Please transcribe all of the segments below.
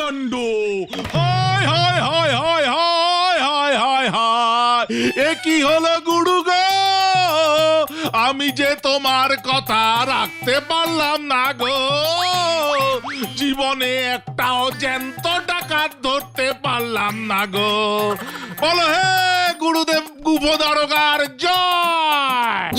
কাণ্ড! হায় হায় হায় হায় হায় হায় হায় হায়! এ কি হলো গুরু গো? আমি যে তোমার কথা রাখতে পারলাম না গো। জীবনে একটাও জ্যান্ত ডাকাত ধরতে পারলাম না গো। বলো হে গুরুদেব গুফো দারোগার জয়!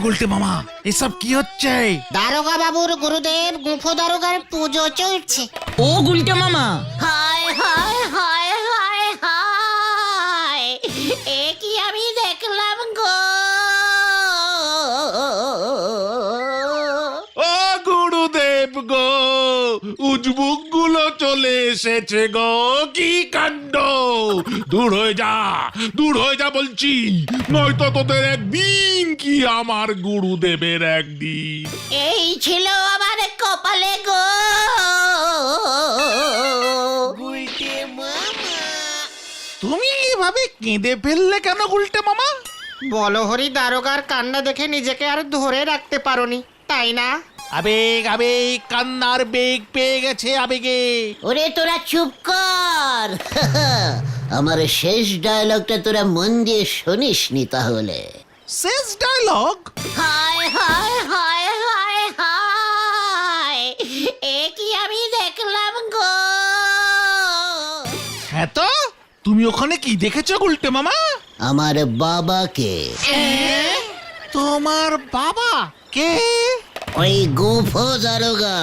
গুলটে মামা, এসব কি হচ্ছে? দারোগা বাবুর গুরুদেব গুফো দারোগার পুজো চলছে। ও গুলটে মামা, হায় হায় হায় হায় হায়, এ কি আমি দেখলাম গো। ও গুরুদেব গো, উজবুক গুলো চলে এসেছে গো। কি কাণ্ড! দূর হয়ে যা বলছি, নয়তো তোদের একদিন কি আমার গুরুদেবের একদিন। এই ছিল আমার কপালে গো। তুমি এভাবে কেঁদে ফেললে কেন গুলটে মামা? বলহরি দারোগার কান্না দেখে নিজেকে আর ধরে রাখতে পারোনি, তাই না? আবেগ আবেগ, কান্নার বেগ পেয়ে গেছে আবেগে। ওরে তোরা চুপ কর। আমার শেষ ডায়লগটা তোরা মন দিয়ে শুনিস নি তাহলে। শেষ ডায়লগ? হায় হায় হায় হায় হায়, এ কি আমি দেখলাম গো। হ্যাঁ তো, তুমি ওখানে কি দেখেছো গুলটে মামা? আমার বাবাকে। তোমার বাবা কে? ওই গুফো দারোগা।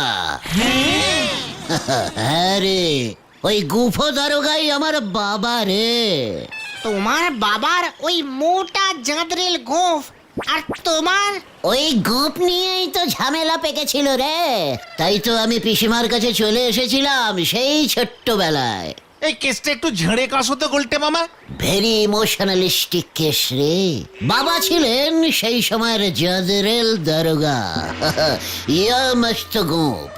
হ্যাঁ রে, ওই গুফো দারোগাই আমার বাবা রে। তোমার বাবার ওই মোটা জাঁদরেল গোঁফ, আর তোমার ওই গোপ নিয়েই তো ঝামেলা পেকেছিল রে। তাই তো আমি পিসিমার কাছে চলে এসেছিলাম সেই ছোট্টবেলায়। এই কেসটা একটু ঝেড়ে কাশো তো গুলটে মামা। ভেরি ইমোশনালিস্টিক কেস রে। বাবা ছিলেন সেই সময়ের জাদরেল দারোগা। ইয়া মস্ত গোপ,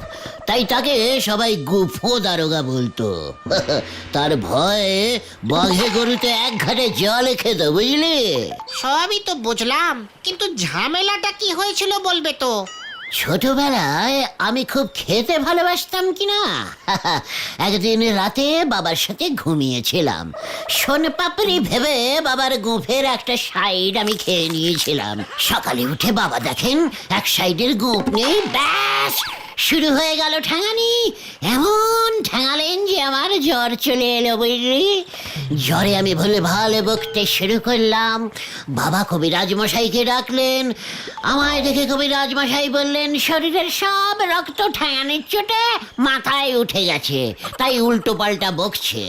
তাই তাকে সবাই গুফো দারোগা বলতো। তার ভয়ে বাঘে গরুতে এক ঘাটে জল খেত, বুঝলি? সবই তো বুঝলাম, কিন্তু ঝামেলাটা কি হয়েছিল বলবে তো? ছোটবেলায় আমি খুব খেতে ভালোবাসতাম কিনা। একদিন রাতে বাবার সাথে ঘুমিয়েছিলাম। সোনপাপড়ি ভেবে বাবার গোঁফের একটা সাইড আমি খেয়ে নিয়েছিলাম। সকালে উঠে বাবা দেখেন এক সাইডের গোঁফ নেই। ব্যাস শুরু হয়ে গেল ঠ্যাঙানি। এমন ঠ্যাঙালেন যে আমার জ্বর চলে এলো, বুঝলি? জ্বরে আমি ভুলে ভালে বকতে শুরু করলাম। বাবা কবিরাজ মশাইকে ডাকলেন। আমায় দেখে কবিরাজ মশাই বললেন, শরীরের সব রক্ত ঠ্যাঙানির চোটে মাথায় উঠে গেছে, তাই উল্টো পাল্টা বকছে।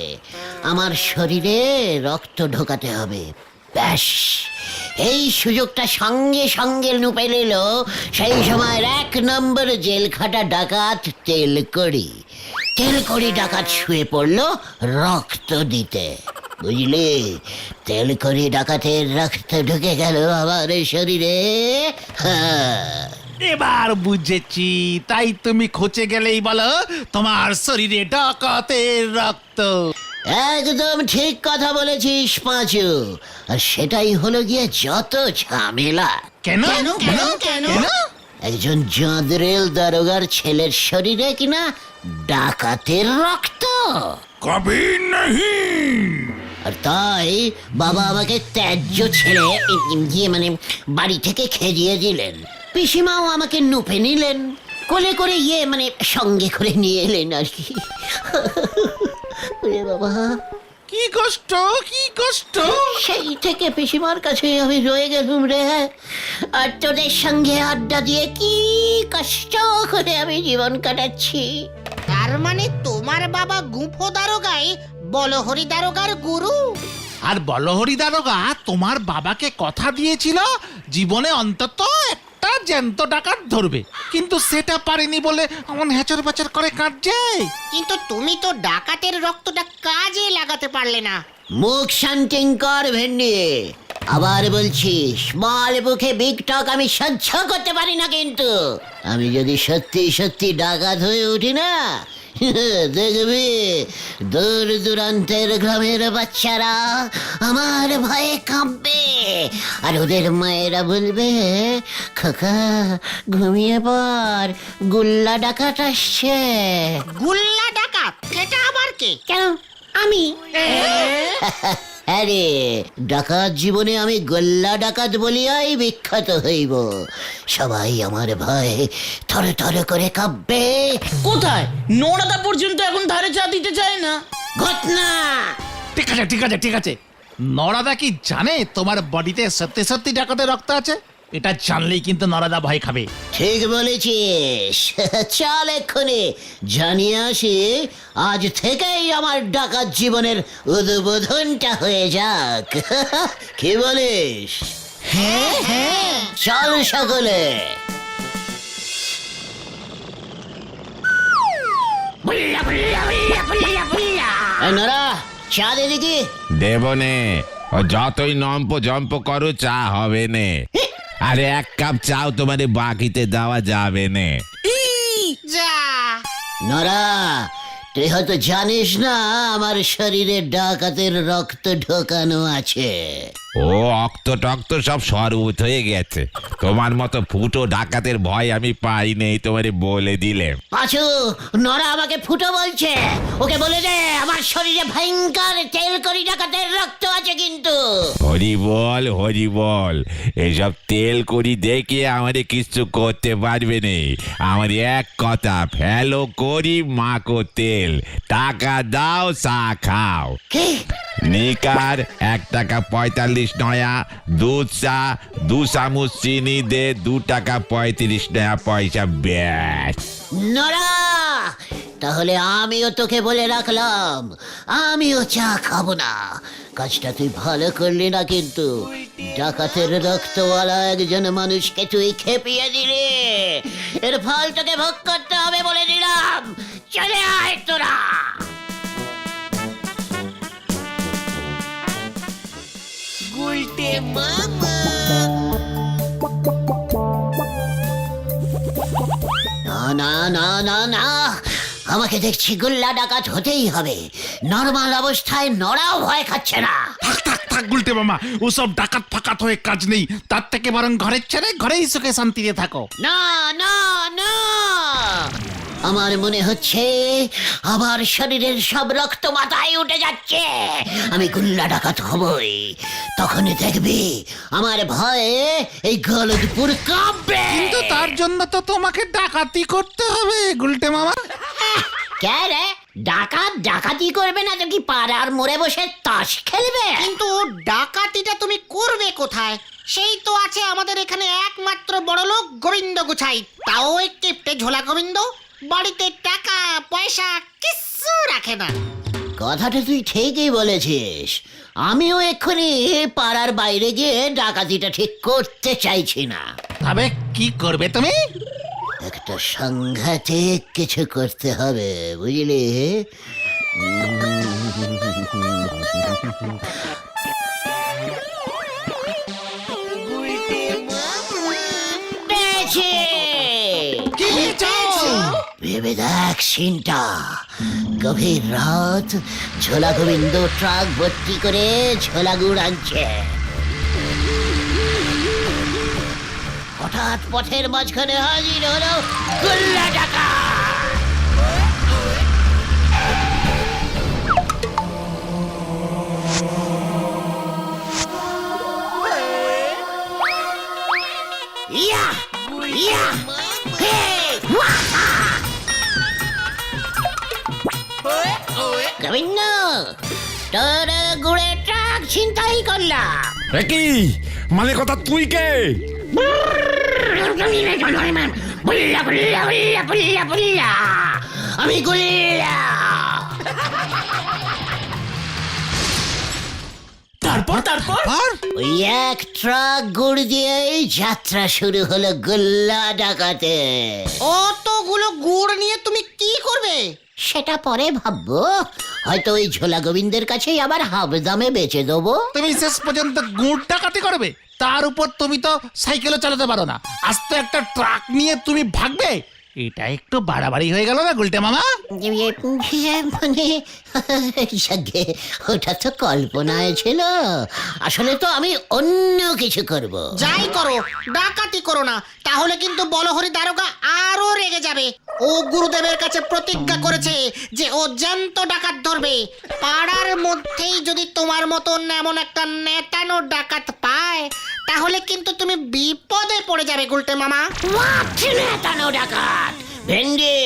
আমার শরীরে রক্ত ঢোকাতে হবে। ব্যাস এই সুযোগটা সঙ্গে সঙ্গে নুপে নিল সেই সময়ের 1 নম্বর জেল খাটা ডাকাত তেলকড়ি। তেলকড়ি ডাকাত শুয়ে পড়লো রক্ত দিতে, বুঝলি? তেলকড়ি ডাকাতের রক্ত ঢুকে গেল আমার শরীরে। এবার বুঝেছি, তাই তুমি খোঁচে গেলেই বলো তোমার শরীরে ডাকাতের রক্ত। একদম ঠিক কথা বলেছিস পাঁচু। আর সেটাই হলো গিয়ে যত ঝামেলা। কেন? একজন জাদরেল দারোগার ছেলের শরীরে কিনা ডাকাতের রক্ত। কবি নাহি। আর তাই বাবা আমাকে ত্যায্য ছেলে মানে বাড়ি থেকে খেদিয়ে দিলেন। পিসিমাও আমাকে নুপে নিলেন, কোলে করে মানে সঙ্গে করে নিয়ে এলেন আর কি। বাবা, কি কষ্ট, কি কষ্ট! সেই থেকে পিসিমার কাছে আমি রয়ে গেলুম রে। আর তোদের সঙ্গে আড্ডা দিয়ে কি কষ্ট করে আমি জীবন কাটাচ্ছি। তার মানে তোমার বাবা গুফো দারোগাই বলহরি দারোগার গুরু? আর বলহরি দারোগা তোমার বাবাকে কথা দিয়েছিল জীবনে অন্তত একটা জ্যান্ত ডাকাত ধরবে, কিন্তু সেটা পারেনি বলে এমন হ্যাচর প্যাচর করে কাঁদছে। কিন্তু তুমি তো ডাকাতের রক্তটা কাজে লাগাতে পারলে না। মুখ শান্তিং কর ভেন্ডি। আবার বলছি, স্মল বুকে বিগ টক আমি সহ্য করতে পারি না। কিন্তু আমি যদি সত্যি সত্যি ডাকাত হয়ে উঠি না, দেখবি দূর দূরান্তের গ্রামের বাচ্চারা আমার ভয়ে কাঁপবে, আর ওদের মায়েরা বলবে, খোকা ঘুমিয়ে পর, গুল্লা ডাকাত আসছে। গুল্লা ডাকাত এটা আবার কে? কেন আমি? আরে ডাকাত জীবনে আমি গোল্লা ডাকাত বলিয়াই বিখ্যাত হইব। সবাই আমার ভয়ে থরে থরে করে কাঁপবে। কোথায়? নোড়াদা পর্যন্ত এখন ধারে চা দিতে চায় না। ঘটনা ঠিক আছে ঠিক আছে ঠিক আছে, নরাদা কি জানে তোমার বডিতে সত্যি সত্যি ডাকাতের রক্ত আছে? এটা জানলেই কিন্তু নরাদা ভয় খাবে। ঠিক বলেছিস। চল এক্ষুনি জানিয়ে আসি, আজ থেকেই আমার ডাকাত জীবনের উদ্বোধনটা হয়ে যাক। কি বলিস? হ্যাঁ হ্যাঁ চল সকলে। এই নরা, চা দে দেখি। দেবনে ও যতই নম্প জম্প করো চা হবে নে। আরে এক কাপ চাও তোমারে বাকিতে দেওয়া যাবে নে। যা নরা, তুই হয়তো জানিস না আমার শরীরে ডাকাতের রক্ত ঢোকানো আছে। ও অক্ত টক্ত সব সরবুত হয়ে গেছে। তোমার মতো ফুটো ডাকাতের ভয় আমি পাই নেই, তোমারে বলে দিলে। পাঁচু, নরা আমাকে ফুটো বলছে। ওকে বলে দে আমার শরীরে ভয়ঙ্কর তেলকরি ডাকাতের রক্ত আছে কিন্তু। হরি বল, এসব তেল করি দেখে আমারে কিছু করতে পারবে নে। আমার এক কথা, ফেলো করি মাকো তেল, টাকা দাও চা খাও। কি? নিকার 1 টাকা 45 নয়া, দুধ চা 2 চামচ চিনি দে, 2 টাকা 35 নয়া পয়সা ব্যাস। নরা, তাহলে আমিও তোকে বলে রাখলাম, আমিও চা খাবো না। কাজটা তুই ভালো করলি না কিন্তু। ডাকাতের রক্তওয়ালা একজন মানুষকে তুই খেপিয়ে দিলি, এর ফল তোকে ভোগ করতে হবে বলে দিলাম। চলে আয় তোরা। না না না না না, আমাকে দেখছি গুল্লা ডাকাত হতেই হবে। নর্মাল অবস্থায় নড়াও ভয় খাচ্ছে না। থাক থাক থাক গুলটে মামা, ওসব ডাকাত ফাকাত হয়ে কাজ নেই। তার থেকে বরং ঘরের ছেড়ে ঘরেই সুখে শান্তিতে থাকো। না না না, আমার মনে হচ্ছে আমার শরীরের সব রক্ত মাথায় উঠে যাচ্ছে। আমি গুল্লা ডাকাত হবই, তখনই দেখবি আমার ভয়ে এই গলদপুর কাঁপবে। কিন্তু তার জন্য তো তোমাকে ডাকাতি করতে হবে গুলটে মামা। কে রে? ডাকাত ডাকাতি করবে না তো কি পাড়ার মোড়ে বসে তাস খেলবে? কিন্তু ডাকাতিটা তুমি করবে কোথায়? সেই তো আছে আমাদের এখানে একমাত্র বড়লোক গোবিন্দ গুছাই, তাও ওই কিপটে ঝোলা গোবিন্দ। বাড়িতে টাকা পয়সা কিচ্ছু রাখে না। কথাটা তুই ঠিকই বলেছিস। আমিও এক্ষুনি পাড়ার বাইরে গিয়ে ডাকাতিটা ঠিক করতে চাইছি না। তবে কি করবে তুমি? একটা সাংঘাতিক কিছু করতে হবে, বুঝলি? পেয়েছি! ভেবে দেখ সিনটা। গভীর রাত, ঝোলা গোবিন্দ ট্রাক ভর্তি করে ঝোলা গুড় আনছে। হঠাৎ পথের মাঝখানে হাজির হলো গুল্লা ডাকাত। ইয়া ইয়া হে ওয়াহা! গোবিন্দ, তোর গুড়ের ট্রাক ছিনতাই করলাম। কি মানে কথা, তুই কে? বুল্লা বুল্লা বুল্লা বুল্লা বুল্লা, আমি গুল্লা। তারপর তারপর ওই এক ট্রাক গুড় দিয়েই যাত্রা শুরু হলো গুল্লা ডাকাতে। অতগুলো গুড় নিয়ে তুমি কি করবে? সেটা পরে ভাববো, হয়তো ওই ঝোলা গোবিন্দের কাছেই আবার হাফ দামে বেচে দেবো। তুমি শেষ পর্যন্ত গুড় ডাকাতি করবে? তার উপর তুমি তো সাইকেলও চালাতে পারো না, আস্তে একটা ট্রাক নিয়ে তুমি ভাগবে? এটা একটু বাড়াবাড়ি হয়ে গেল না গুলটে মামা? মানে যাকে, ওটা তো কল্পনায় ছিল। আসলে তো আমি অন্য কিছু করব। যাই করো, ডাকাতি করো না, তাহলে কিন্তু বলহরি দারোগা আরো রেগে যাবে। ও গুরুদেবের কাছে প্রতিজ্ঞা করেছে যে ও জ্যান্ত ডাকাত ধরবে। পাড়ার মধ্যেই যদি তোমার মতন এমন একটা নেতানো ডাকাত পায়, তাহলে কিন্তু তুমি বিপদে পড়ে যাবে গুলটে মামা। নেতানো ডাকাত ভেন্ডি,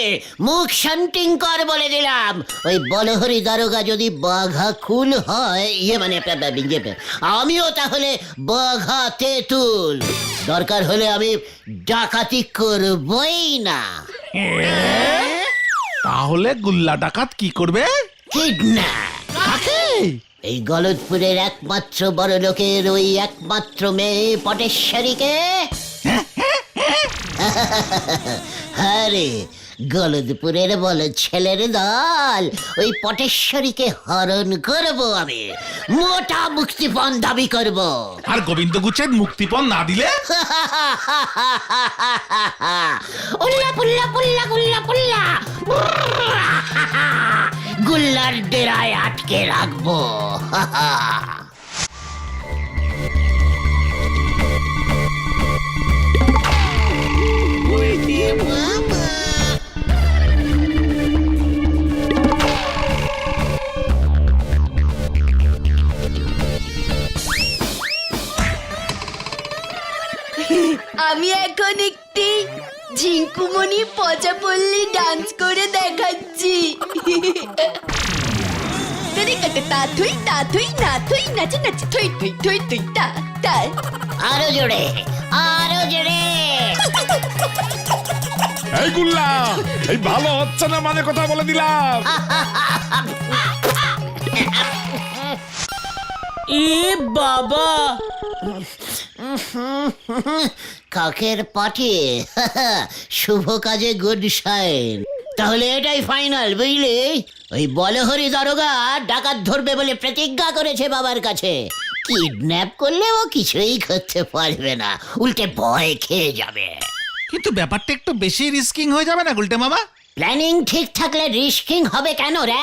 মুখ শান্তিং কর বলে দিলাম। ওই বলহরি দারোগা যদি বাঘা কুল হয়, মানে আমিও তাহলে বাঘা তেঁতুল। দরকার হলে আমি ডাকাতি করবই না। তাহলে গুল্লা ডাকাত কি করবে? কিডন্যাপ। এই গলদপুরের একমাত্র বড় লোকের ওই একমাত্র মেয়ে পটেশ্বরীকে, আরে গলদপুরের বলদ ছেলের দল, ওই পটেশ্বরীকে হরণ করব আমি। মোটা মুক্তিপণ দাবি করব। আর গোবিন্দ গুচ্ছের মুক্তিপণ না দিলে? উল্লা পুল্লা পুল্লা গুল্লা পুল্লা, গুল্লার ডেরায় আটকে রাখবো। আমি এখন একটি ঝিঙ্কুমণি পচা পল্লী ডান্স করে দেখাচ্ছি। তাথুই তাথুই নাথুই নাচে নাচে থই থই থই থই তা তা। আরো জোরে, আরো জোরে। এই গুল্লা, এই ভালো হচ্ছে না মানে কথা বলে দিলাম। এ বাবা, কাকের পাটি, শুভ কাজে গুড সাইন। তাহলে এটাই ফাইনাল, বুঝলি? ওই বলহরি দারোগা ডাকাত ধরবে বলে প্রতিজ্ঞা করেছে বাবার কাছে। কিডন্যাপ করলে ও কিছুই করতে পারবে না, উল্টে ভয় খেয়ে যাবে। কিন্তু ব্যাপারটা একটু বেশি রিস্কিং হয়ে যাবে না গুলটে মামা? প্ল্যানিং ঠিক থাকলে রিস্কিং হবে কেন রে?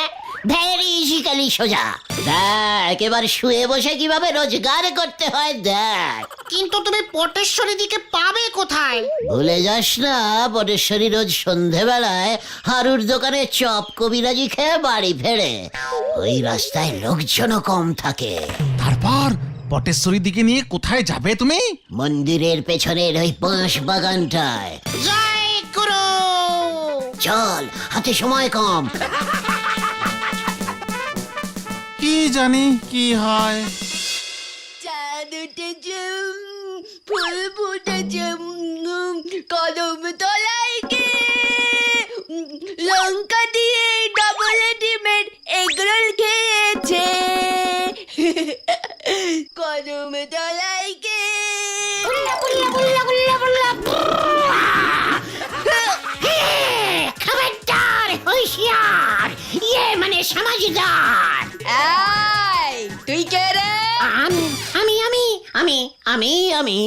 ভেরি ইজিক্যালি সোজা। দেখ এবার শুয়ে বসে কিভাবে রোজগার করতে হয় দেখ। কিন্তু তুমি পটেশ্বরী দিকে পাবে কোথায়? ভুলে যাস না, পটেশ্বরী রোজ সন্ধেবেলায় হারুর দোকানে চপ কবিরাজি খেয়ে বাড়ি ফেরে। ওই রাস্তায় লোকজনও কম থাকে। তারপর পটেশ্বরীর দিকে নিয়ে কোথায় যাবে তুমি? মন্দিরের পেছনের ওই বাঁশ বাগানটায়। জয় গুরু। চল, হাতে সময় কম। কি জানি কি হয়। চাঁদ উঠেছে, ফুল ফুটেছে, কদম তলায় গে লঙ্কা দিয়ে ডবল ডিমের এগরোল খেয়েছে। কদম তলায় গে খবরদার, হুঁশিয়ার, ইয়ে মানে সমাজদার। এই, তুই কে রে? আমি আমি আমি আমি আমি আমি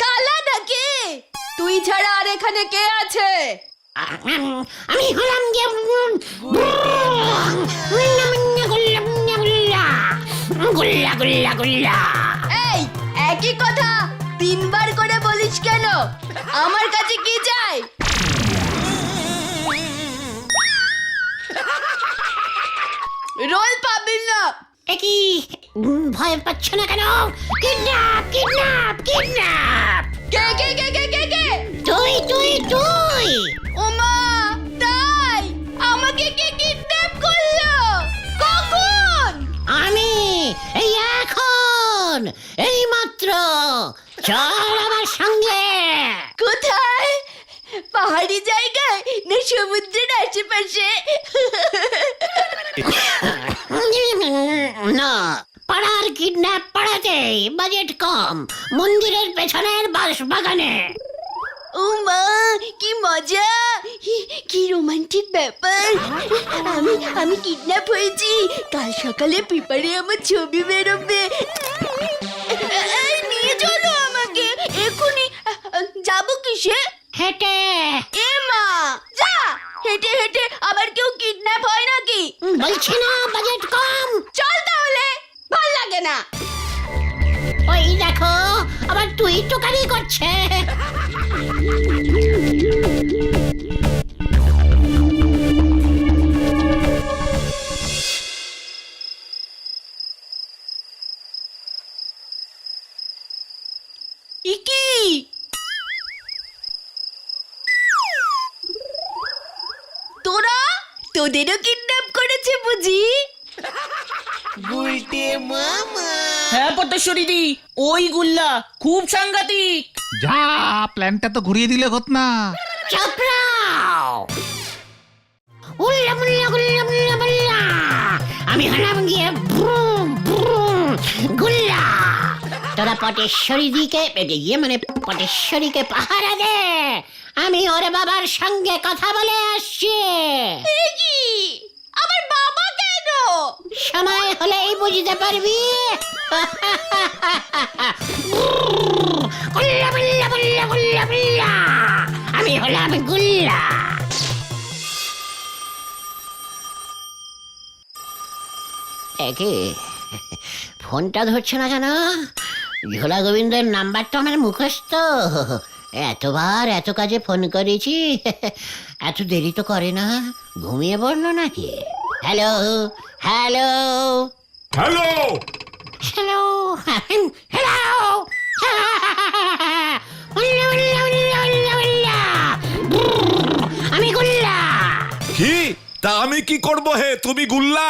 কালা নাকি? তুই ছাড়া আর এখানে কে আছে? আমি হলাম যে গুল্লা গুল্লা গুল্লা। এই, একই কথা তিনবার করে বলিস কেন? আমার কাছে কি চাই? রোল পাবি না। একই ভয় পাচ্ছ না কেন? Kidnap kidnap kidnap. কে কে কে কে কে কে? তুই তুই তুই। ওমা, তাই আমাকে কে কিডন্যাপ করলো? কখন? আমি এই এখন, এই মাত্র। চল আমার সঙ্গে। কোথায়? পাহাড়ি জায়গায় না সমুদ্রের আশেপাশে? না, পাড়ার কিডন্যাপ পাড়াতেই, বাজেট কম, মন্দিরের পেছনের বাঁশ বাগানে। ও মা, কি মজা, কি রোমান্টিক ব্যাপার। আমি কিডন্যাপ হয়েছি। কাল সকালে পেপারে আমার ছবি বেরোবে। এই, নিয়ে চলো আমাকে এক্ষুনি। যাবো কিসে? হেঁটে। এ না। ওই দেখো আবার তুই টোকারি করছে। ইকি তোরা তোদেরও কিডন্যাপ করেছে বুঝি? হ্যাঁ পটেশ্বরী দি, ওই গুল্লা খুব সাংঘাতিক। যা প্ল্যানটা তো ঘুরিয়ে দিলে হত না। চাপড়াও উল্লা মুল্লা গুল্লা মুল্লা মুল্লা। আমি হলাম গিয়ে ব্রুম ব্রুম গুল্লা। তোরা পটেশ্বরী দিকে গিয়ে মানে পটেশ্বরীকে পাহারা দে, আমি ওর বাবার সঙ্গে কথা বলে আসছি। কি আমার বাবা কেন? সময় হলেই বুঝতে পারবি। গুল্লা গুল্লা গুল্লা গুল্লা গুল্লা। আমি হলাম গুল্লা। একে ফোনটা ধরছে না কেন? ঝোলা গোবিন্দের নাম্বার তো আমার মুখস্থ। এতবার এত কাজে ফোন করেছি, এত দেরি তো করে না। ঘুমিয়ে পড়লো নাকি? Hello hello hello, hello hello. আমি গুল্লা। কি তা আমি কি করব হে? তুমি গুল্লা?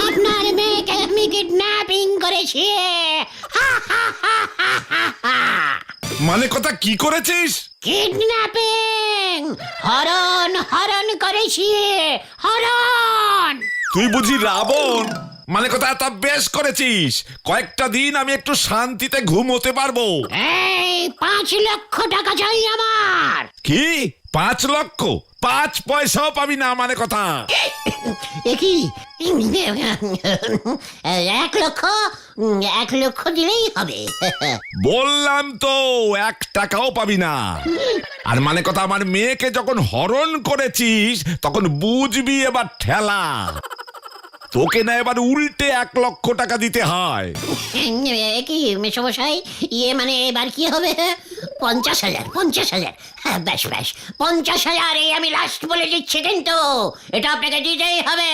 আপনার মেয়েকে আমি কিডন্যাপিং করেছি। মানে কথা কি করেছিস? কিডন্যাপিং, হরণ হরণ করেছি, হরণ। তুই বুঝি রাবণ? মানে কথা তা বেশ করেছিস। কয়েকটা দিন আমি একটু শান্তিতে ঘুমোতে পারবো। এই 5 লক্ষ টাকা চাই আমার। কি 5 লক্ষ? 5 পয়সাও পাবি না মানে কথা। কি 1 লক্ষ? 1 লক্ষ দিলেই হবে। বললাম তো 1 টাকাও পাবি না। আর মানে কথা আমার মেয়েকে যখন হরণ করেছিস তখন বুঝবি এবার ঠেলা। তোকে না এবার উল্টে 1 লক্ষ টাকা দিতে হয়। কি মেশমশাই, ইয়ে মানে এবার কি হবে? 50,000 50,000। হ্যাঁ বেশ বেশ 50,000 এই আমি লাস্ট বলে দিচ্ছি, কিন্তু এটা আপনাকে দিতেই হবে।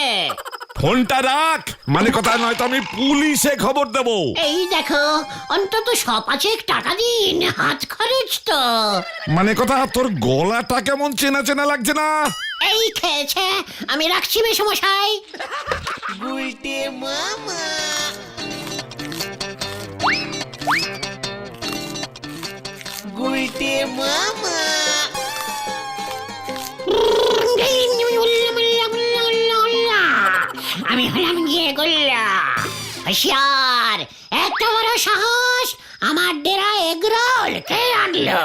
ফোনটা রাখ, মানে কথা নয়তো আমি পুলিশে খবর দেবো। এই দেখো অন্তত 5 টাকা দিন, হাত খরচ তো। মানে কথা তোর গলাটা কেমন চেনা চেনা লাগছে না? এই খেয়েছে, আমি রাখছি মেশমশাই। আমি হলাম গিয়ে গোল্লা। হুঁশিয়ার, এত বড় সাহস! আমার ডেরা এগরোল কে আনলো?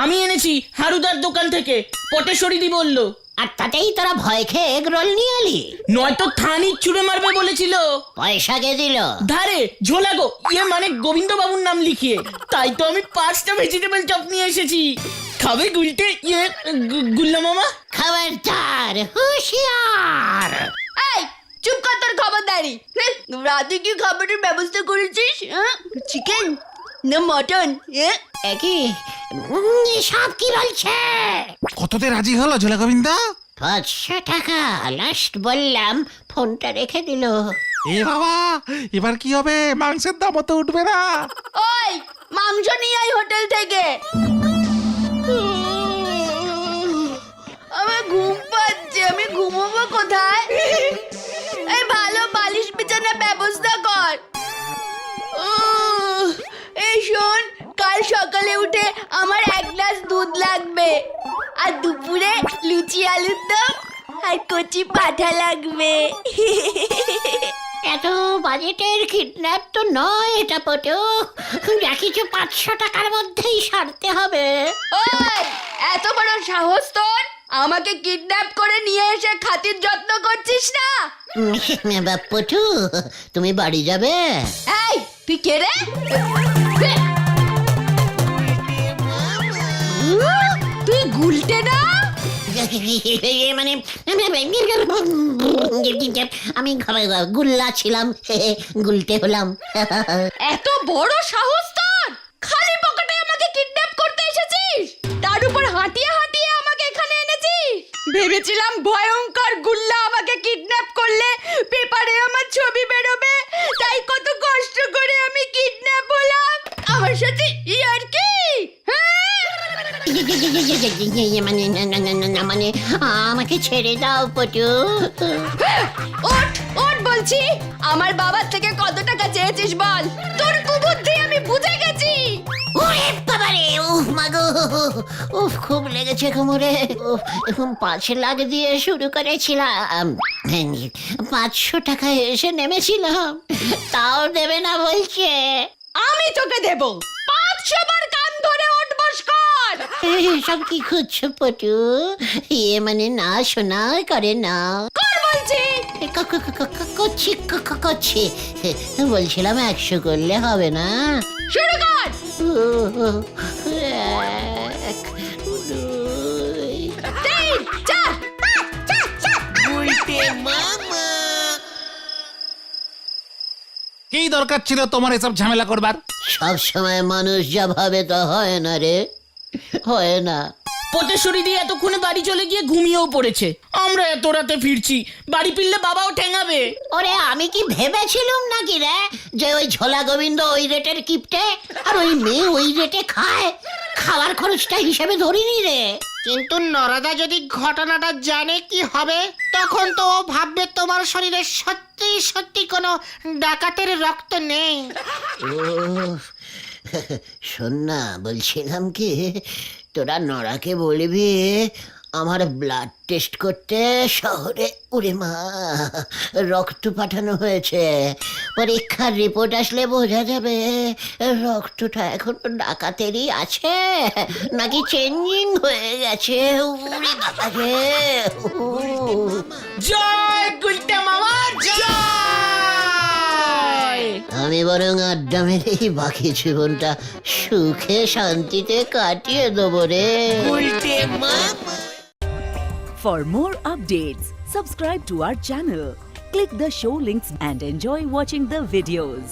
আমি এনেছি হারুদার দোকান থেকে, পটেশ্বরী দি বলল। আর তাতেই তোরা ভয় খেয়ে এগরোল নিয়ে এলি? নয়তো থানি ছুড়ে মারবে বলেছিল। পয়সা কে দিল? ধারে ঝোলা গো, ইয়ে মানে গোবিন্দ বাবুর নাম লিখিয়ে। তাই তো আমি 5টা ভেজিটেবল চপ নিয়ে এসেছি। খাবে গুলটে? ইয়ে গুল্লা মামা। খবরদার, হুঁশিয়ার! এই চুপ কর তোর খবরদারি। রাতে কি খাবারের ব্যবস্থা করেছিস? চিকেন না মটন? একই সব কি বলছে? কততে রাজি হলো ঝোলা গোবিন্দ? 500 টাকা লাস্ট বললাম, ফোনটা রেখে দিল। এ বাবা, এবার কি হবে? মাংসের দামও তো উঠবে না। ওই মাংস নিয়ে আই হোটেল থেকে। আমার ঘুম পাচ্ছে, আমি ঘুমোবো কোথায়? এই ভালো বালিশ বিছানার ব্যবস্থা কর। এই শোন, কাল সকালে উঠে আমার 1 গ্লাস দুধ লাগবে, আর দুপুরে লুচি আলুর দম আর কচি পাঠা লাগবে। এত বাজেটের কিডন্যাপ তো নয় এটা পটু, যা কিছু 500 টাকার মধ্যেই সারতে হবে। ওই এত বড় সাহস তোর, আমাকে কিডন্যাপ করে নিয়ে এসে খাতির যত্ন করছিস না? পটু, তুমি বাড়ি যাবে? এই তুই কে রে? তুই গুলটে না? মানে আমি গুল্লা ছিলাম, গুলতে হলাম। এত বড় সাহস তোর! খালি পকেটে আমাকে কিডন্যাপ করতে এসেছিস, তার উপর হাঁটিয়ে হাঁটিয়ে আমাকে এখানে এনেছিস। ভেবেছিলাম ভয়ঙ্কর গুল্লা আমাকে কিডন্যাপ করলে পেপারে আমার ছবি বেরোবে, তাই কত কষ্ট করে আমি কিডন্যাপ হলাম। আমার সাথে ইয়ার কি? মানে আমাকে ছেড়ে দাও পটু। ওঠ ওঠ বলছি, আমার বাবার থেকে কত টাকা চেয়েছিস বল, তোর কুবুদ্ধি আমি বুঝে গেছি। ওরে বাবারে, উফ মাগো, উফ খুব লেগেছে কোমরে। উফ, 5 লাখ দিয়ে শুরু করেছিলাম, 500 টাকা এসে নেমেছিলাম, তাও দেবে না বলছে। আমি তোকে দেব 500 বার কান ধরে ওঠ বস কর। সব কি খুঁজছো পটু? মানে না শোনা করে না। কর বলছি। করছি, বলছিলাম 100 করলে হবে না? শুরু কর। 1, 2, 3, 4, 5। কি দরকার ছিল তোমার এসব ঝামেলা করবার? সব সময় মানুষ যা ভাবে তা হয় না রে, হয় না। পটেশ্বরী দিয়ে এতক্ষণে বাড়ি চলে গিয়ে ঘুমিয়েও পড়েছে। আমরা এত রাতে ফিরছি, বাড়ি ফিরলে বাবাও ঠেঙাবে। ওরে আমি কি ভেবেছিলাম নাকি রে যে ওই ঝোলা গোবিন্দ ওই রেটের কিপটে আর ওই মেয়ে ওই রেটে খায়? খাবার খরচটা হিসেবে ধরিনি রে। কিন্তু নরাদা যদি ঘটনাটা জানে কি হবে? তখন তো ও ভাববে তোমার শরীরে সত্যি সত্যি কোনো ডাকাতের রক্ত নেই। শোন না, বলছিলাম কি, তোরা নরাকে বলবি আমার ব্লাড টেস্ট করতে শহরে, ওরে মা, রক্ত পাঠানো হয়েছে। পরীক্ষার রিপোর্ট আসলে বোঝা যাবে রক্তটা এখন ডাকাতেরই আছে নাকি চেঞ্জিং হয়ে গেছে। ওরে বাবা রে, জয় গুলটে মামা জয়। আমি বরং আড্ডা মেরেই বাকি জীবনটা সুখে শান্তিতে কাটিয়ে দেবো রে। For more updates, subscribe to our channel, click the show links and enjoy watching the videos.